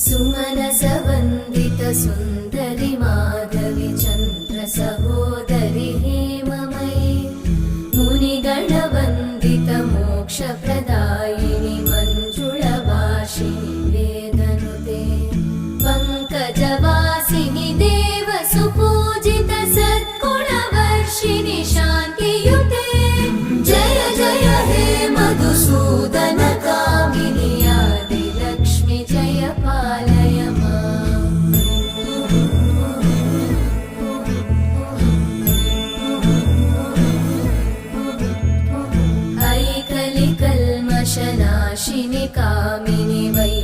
सुमनसवन्दित सुन्दरि माधवि चन्द्र सहोदरि हेममयि मुनिगणवन्दित मोक्षप्रदायिनि मञ्जुळभाषिणि वेदनुते पङ्कजवासिनि देवसुपूजित सद्गुणवर्षिणि शान्तियुते जय जय हे मधुसूदन कामिनि आदिलक्ष्मि जय पालय माम्। ऐकलिकल्मषनाशिनि कामिनि वै